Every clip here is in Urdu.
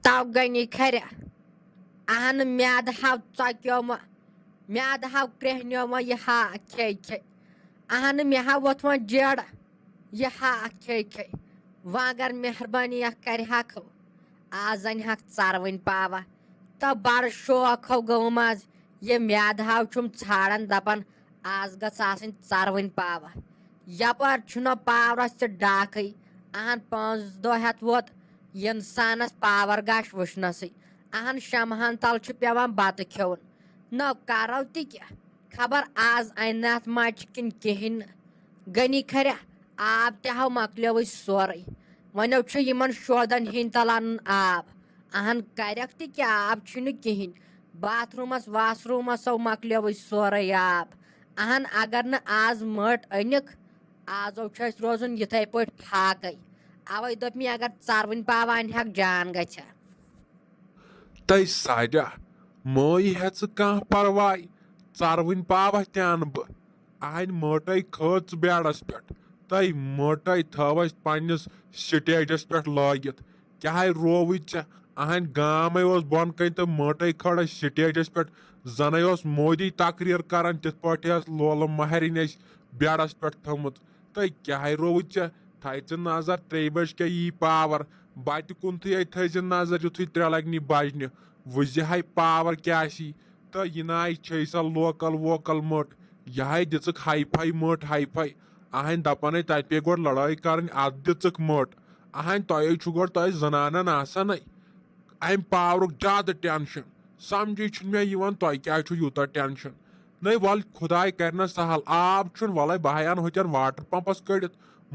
Tau gani kharya. Ahan mead hav tsakyoma. Mead hav krehnoma ye ha keke. Ahan me ha wotma jeda. Ye ha keke. Wagar meherbani ya kari hakho. Azan hak tsarwin pawa. Ta bar shok ho gomaz. Ye mead hav chum tsaran dapan. Az gasasin tsarwin pawa. Yapar chuna pawras te dakai. Ahan 5 hat wot. Insanas power gash vushnasi. Ahan shamhan tal chu pevan bat kheun. No karo ti kya. Khabar az ainat machkin kihin. Gani kharya aab te haw maklewi sorai. Wano chu yiman shodan hintalan aab. Ahan karyak ti kya aab chunu kihin. Bathroomas washroomas saw maklewi sorai aab. Ahan agar na az mat anik. Azo chas rozun yithai pot phakai. Away dop mi agar tsarwin pawan hak jaan gacha. Tai saida, moi hets kah parwai, tsarwin pawa tyanb. Ain motai khots beadas pet. Tai motai thavas pannis sitages pet lagit. Kyai rovicha, ain gamai was bon kain ta motai khada sitages pet. Zanai was modi takrir karan tit patias lolam maharines beadas pet thamut. Tai kyai rovicha. Thaitsin nazar treibas ke yi power bati kunthi ai thaitsin nazar juthui trelagni bajni vuzihai power kyasi ta yinai chaisa local vocal mot yahai ditsuk hi-fi mot hi-fi ahain dapanai taipe gor ladai karan aditsuk mot ahain toy chugor toy zananan asanai aim power jad tension samjhi chun me yivan toy kya chu yuta tension nai wal khudai karna sahal aab chun walai bahayan hojan water pumps kadit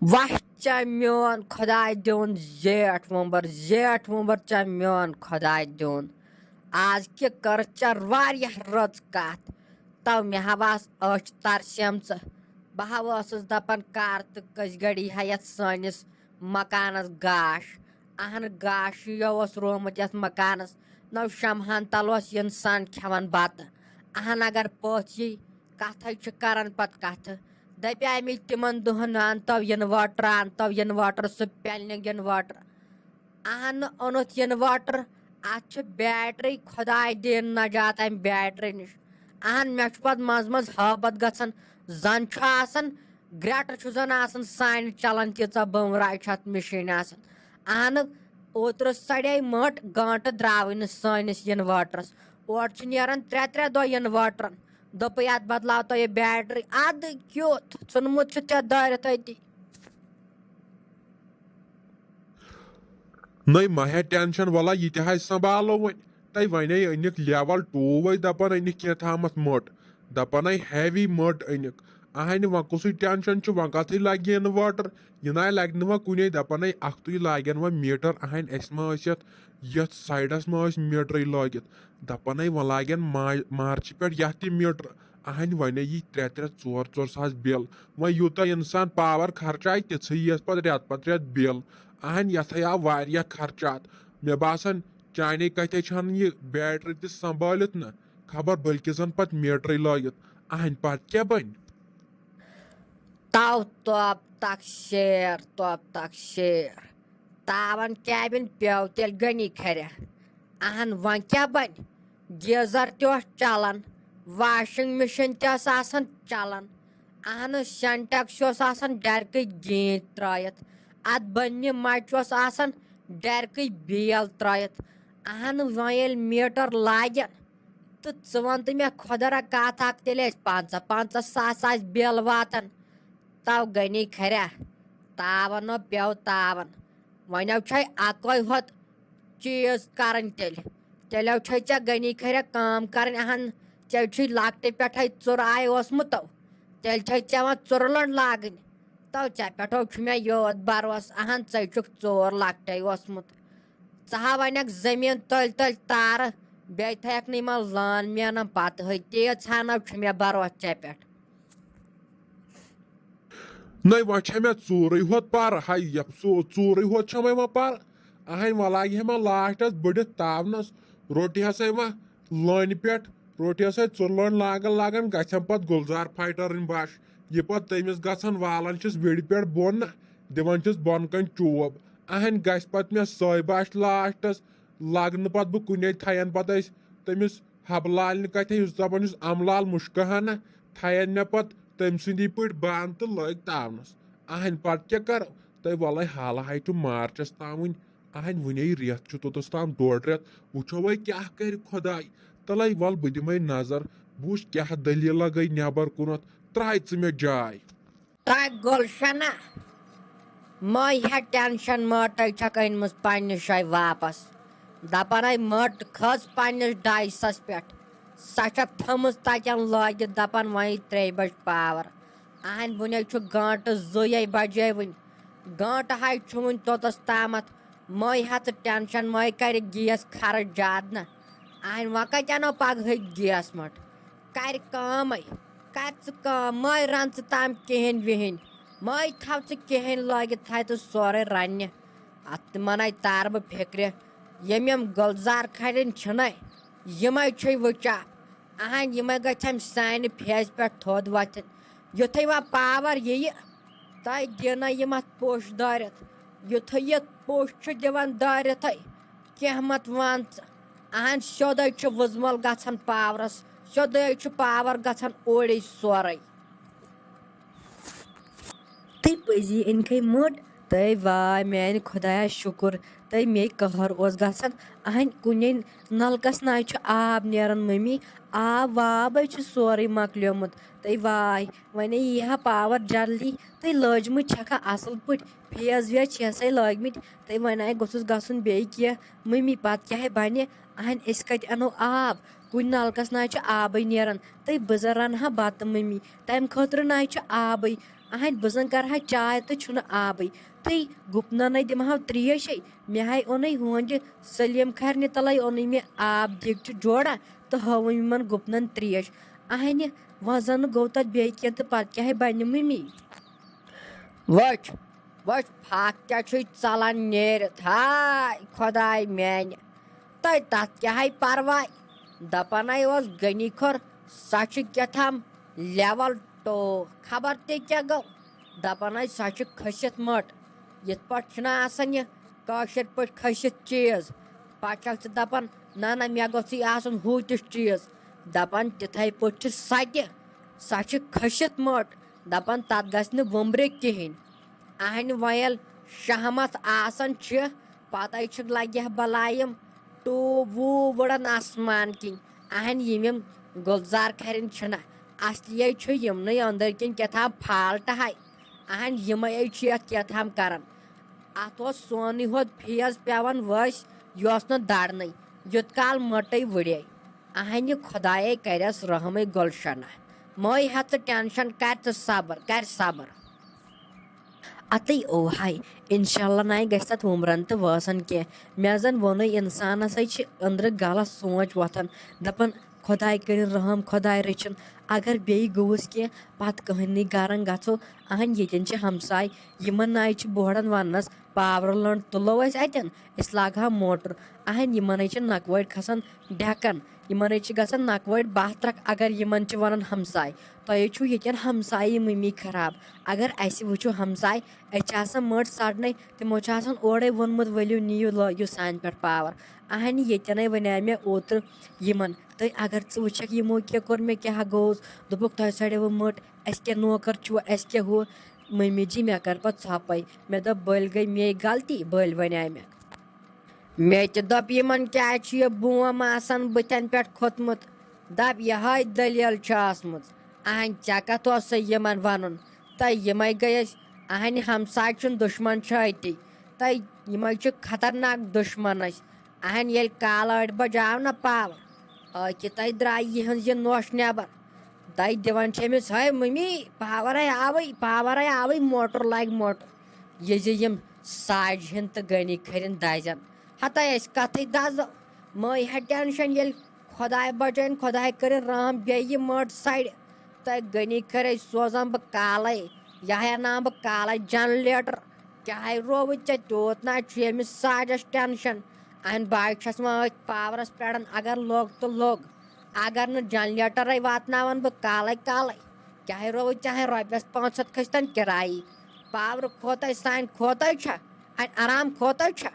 Wah cha mion khodai don jet wumber cha mion khodai don. Az ke karchar variyah rot kat. Taw me havas och tar shamsa. Bahavas dapan kart kas gadi hayat sanis makanas gash. Ahan gash yos romat yas makanas. Now shamhan talos insan khavan bata. Ahan agar pochi kathai chakaran pat katha. Dapi mi timan duhan antav yen water suppelning yen water. Ahan onot yen water ach battery khodai din na jata battery nish. Ahan mechpad mazmaz habat gatsan zan chasan greater chuzan asan sign chalan titsa bumrai chat machine asan. Ahan اوتر سڑے مٹ گانٹ دراوین سانس ین واٹرس اور نیران 3 دہ ین واٹرن دپ ات بدلاو تو یہ بیٹری اد کیوت ژھنمت چھ ژے دارت اتی نئی مہ ٹینشن والا یہ تہ سنبھالو ون تہ ونے انک لیول 2 وے دپان انک کی تھامت مٹ دپان ہیوی مٹ انک اہن و کس ٹینشن چھ و کتھ لگی واٹر یہ نا لگ نا کن دپان اخ تھی لاگن و میٹر اہن اس ما یت سائڈس ما میٹر لگت دپان و لاگن مارچ پہ یہ میٹر اہن ون یہ 3-4 ساس بل و یوتہ انسان پاور خرچائے تھی یس پہ ریت بل اہن یتھ آو واریاہ خرچات مے باسان چانے کتھے چھن یہ بیٹری تہ سنبھالت نا خبر بلکہ زن پہ میٹر لگت اہن پتہ کیا بن تاو توپ تک شیر تاون کیبن پیو تیل گنی کھریا اہن ون کیا بن گیزر تہ چلان واشنگ مشین تس آسان چلان اہن سینٹیکس آسان ڈرکے گیند ترائت ات بنہ مچ آسان ڈرکے بیل ترائت اہن ویل میٹر لاگن تو ون تو مے خدا کت اک تیل 5 ساس بل واتان تو گنی کھریا تاون پیو تاون ونو چھ اکوے ہوت چیز کرن تیلو چھ ژے گنی کھریا کام کرن اہن ژے چھ لکٹے پٮ۪ٹھے ژور آے اوسمُت تیل چھ ژے وۄنۍ ژور لنڈ لاگٕنۍ تو ژے پٮ۪ٹھو چھُ مےٚ یوت بروس اہن ژے چھُکھ 4 لکٹے اوسمُت ژٕ ہا ونکھ زٔمیٖن تٔلۍ تارٕ بیٚیہِ تھایکھ نہٕ یِمن لان مینن پتہٕ تیٖژ ہنو چھُ مےٚ بروس ژے پٮ۪ٹھ نئی و مے ژورے ہوت پر ہائی ژورے ہوت چھ و پر اہن و لگہ مے لاسٹس بڑھت تاونس روٹی ہسا و لٲنہِ پٮ۪ٹھ روٹی ہسا 4 لٲنۍ لاگن گژھن پتہٕ گُلزار فائٹر بش یہ پتہٕ تٔمِس گژھان والان چھِس وِڑِ پٮ۪ٹھ بۄن نا دِوان چھِس بۄن کَنۍ چوب اہن گژھِ پتہٕ مےٚ سۄے باسہِ لاسٹس لگنہٕ پتہٕ بہٕ کُنے تھاین پتہٕ أسۍ تٔمِس حبہٕ لالنہِ کتھِ یُس دپان یُس املال مُشکہٕ ہنا تھاین مےٚ پتہٕ تٔمۍ سٕنٛدی پٲٹھۍ بنٛد تہٕ لٲگۍ تاونس اہن پتہٕ کیٛاہ کرو تۄہہِ وَلے حالہٕ چھُ مارچس تام وُنہِ اہن وُنے رٮ۪تھ چھُ توٚتس تام ڈۄڑ رٮ۪تھ وٕچھو وۄنۍ کیٛاہ کرِ خۄداے تلے ول بہٕ دِمے نظر بہٕ وٕچھ کیٛاہ دٔلیٖلا گٔے نٮ۪بر کُنتھ ترٛاے ژٕ مےٚ جاے تۄہہِ گُلشنہ مٔے ہا ٹٮ۪نشن مٲٹے چھکھ أنمٕژ پننہِ جایہِ واپس دپان ہے مٔٹ کھٔژ پننِس ڈایسس پٮ۪ٹھ سۄ چھکھ تھٔمٕژ تتٮ۪ن لٲگِتھ دپان وۄنۍ 3 بجہِ پاور اہن وُنے چھُ گٲنٹہٕ 2 بجے وُنہِ گٲنٹہٕ ہے چھُ وُنہِ توٚتس تامتھ مٔے ہا ژٕ ٹٮ۪نشن مٔے کرِ گیس خرٕچ زیادٕ نہ اہن وۄنۍ کتہِ انو پگہٕکۍ گیس مٔٹ کرِ کٲمے کر ژٕ کٲم مٔے رن ژٕ تام کِہینۍ وِہینۍ مٔے تھاو ژٕ کِہینۍ لٲگِتھ تھاے ژٕ سورُے رننہِ اتھ تِمن ہے تارٕ بہٕ فِکرِ یِم گُلزار کھرٮ۪ن چھِنَے یِمے چھُے وٕچاپ اہن یِمے گژھٮ۪م سانہِ فیسہِ پٮ۪ٹھ تھوٚد وۄتھِتھ یُتھُے وۄنۍ پاور یِیہِ تۄہہِ دِنَے یِم اتھ پوٚش دٲرِتھ یُتھُے یہِ پوٚش چھُ دِوان دٲرِتھٕے کینٛہہ مت وَن ژٕ اہن سیوٚدُے چھُ وُزمل گژھان پاورس سیوٚدُے چھُ پاور گژھان اوڑی سورُے تہٕ پٔزی أنۍ مٔٹ تہٕ واے میانہِ خۄدایا شُکُر تہٕ مے قہر اوس گژھان اہن کُنے نلکس نَے چھُ آب نیران مٔمی آب وابے چھُ سورُے مۄکلیومُت تہٕ واے وۄنۍ یی ہا پاور جلدی تہٕ لٲجمٕتۍ چھکھا اصل پٲٹھۍ فیس ویس چھسے لٲگمٕتۍ تہٕ وۄنۍ گوٚژھُس گژھُن بیٚیہِ کینٛہہ مٔمی پتہٕ کیٛاہ بنہِ اہن أسۍ کتہِ انو آب کُنہِ نلکس نَے چھُ آبٕے نیران تہٕ بہٕ زن رنہٕ ہا بتہٕ مٔمی تمہِ خٲطرٕ نَے چھُ آبٕے اہن بہٕ زن کرٕ ہا چاے تہٕ چھُنہٕ آبٕے تہٕ گُپنن دِمہٕ ہو تریشے مےٚ ہے اوٚنُے ہُہنٛدِ سلیٖم کھرنہِ تلے اوٚنُے مےٚ آب دیٖگچہِ جوڑا تہٕ ہٲوٕم یِمن گُپنن تریش اہنہِ وۄنۍ زن گوٚو تتھ بیٚیہِ کینٛہہ تہٕ پتہٕ کیٛاہ بنہِ مٔمی وٕچھ پھکھ کیٛاہ چھُے ژلان نیٖرِتھ ہاے خۄداے میانہِ تہٕ تتھ کیٛاہ ہے پرواے دپان ہے اوس گٔنی کھۄر سۄ چھِ کیٛاتھام لیول 2 خبر تہِ کیٛاہ گوٚو دپان ہے سۄ چھِ کھٔسِتھ مٔٹ یِتھ پٲٹھۍ چھُنہ آسان یہِ کٲشِر پٲٹھۍ کھٔسِتھ چیٖز پتہٕ چھکھ ژٕ دپان نہ نہ مےٚ گوٚژھُے آسُن ہُہ تہِ چیٖز دپان تِتھے پٲٹھۍ چھِ سۄ تہِ سۄ چھِ کھٔسِتھ مٔٹ دپان تتھ گژھِ نہٕ وُمبرِ کہیٖنۍ اہنہِ وۄنۍ ییٚلہِ شہمت آسان چھِ پتے چھِ لگہِ ہا بلاے یِم ٹوٗب ووٗب وٕڑان آسمان کِنۍ اہن یِم گُلزار کھرٮ۪ن چھِنہ اصلیے چھُ یِمنٕے أنٛدٕرۍ کِنۍ کیٛاتھام فالٹ ہے اہن یِمے چھِ یتھ کیٛاتھام کران اتھ اوس سونٕے ہوت فیس پیٚوان ؤسۍ یہِ اوس نہٕ درنٕے یوٗت کال مٔٹے وٕڑے اہنہِ خۄدایے کرٮ۪س رحمٕے گُلشنہ مٔے ہا ژٕ ٹٮ۪نشن کر ژٕ صبر کر صبر اتے او ہاے انشاء اللہ نَے گژھِ تتھ وُمرن تہٕ وٲسن کینٛہہ مےٚ زن ووٚنُے انسانس ہے چھِ أنٛدرٕ غلط سونٛچ وۄتھان دپان خۄداے کٔرِن رحم خۄداے رٔچھِن اگر بیٚیہِ گوٚوُس کینٛہہ پتہٕ کٕہٲنی گرن گژھو اہن ییٚتٮ۪ن چھِ ہمساے یِمن نَے چھِ بوڑن وننس پاورٕ لٔنٛڈ تُلو أسۍ اتٮ۪ن أسۍ لاگہٕ ہاو موٹر اہن یِمن چھِ نکوٲڑۍ کھسان ڈٮ۪کن یِمن چھِ گژھان نکوٲڑۍ 12 ترکھ اگر یِمن چھِ ونان ہمساے تۄہے چھُو ییٚتٮ۪ن ہمسایی مٔمی خراب اگر اسہِ وٕچھو ہمساے أسۍ چھِ آسان مٔٹ سڑنے تِمو چھُ آسان اورے ووٚنمُت ؤلِو نِیِو لٲگِو سانہِ پٮ۪ٹھ پاور اہنہِ ییٚتٮ۪نٕے ونے مےٚ اوترٕ یِمن تہٕ اگر ژٕ وٕچھکھ یِمو کیٛاہ کوٚر مےٚ کیٛاہ گوٚوُس دوٚپُکھ تۄہہِ سڑیوٕ مٔٹ اَسہِ کیٛاہ نوکر چھُو اَسہِ کیٛاہ ہُہ مٔمی جی مےٚ کٔر پتہٕ ژھۄپے مےٚ دوٚپ بٔلۍ گٔے مے غلطی بٔلۍ ونے مےٚ تہِ دوٚپ یِمن کیٛازِ چھُ یہِ بوم آسان بٕتھٮ۪ن پٮ۪ٹھ کھوٚتمُت دپ یِہے دٔلیٖل چھِ ٲسمٕژ اہن ژےٚ کتھ اوسُے یِمن ونُن تہٕ یِمے گٔے أسۍ اہنہِ ہمساے چھُنہٕ دُشمن چھُ أتی تہٕ یِمے چھِ خطرناک دُشمن أسۍ اہن ییٚلہِ کالہٕ 8 بجے آو نہ پاور أکہِ درٛاے یِہٕنٛز یہِ نوش نٮ۪بر دِوان چھِ أمِس ہے مٔمی پاورے آوٕے موٹر لاگہِ موٹر یہِ زِ یِم ساجہن تہٕ غنی کھرٮ۪ن دزن ہتے أسۍ کتھٕے دزو مٔے ہا ٹٮ۪نشن ییٚلہِ خۄداے بچٲیِن خۄداے کٔرِن رحم بیٚیہِ یہِ مٔٹ سڑِ تہٕ غنی کھرے سوزان بہٕ کالے یہِ ہے اناوان بہٕ کالے جنریٹر کیٛاہ رووُے ژےٚ تیوٗت نہ چھُ أمِس ساجس ٹٮ۪نشن اہن بہٕ چھس وۄنۍ أتھۍ پاورس پٮ۪ٹھ اگر لوٚگ تہٕ لوٚگ اگر نہٕ جنریٹرے واتناون بہٕ کالے چاہے رو چاہے رۄپیَس 500 کھٔسۍتَن کِراے پاورٕ کھوتَے سانہِ کھوتَے چھا اَتہِ آرام کھوتَے چھا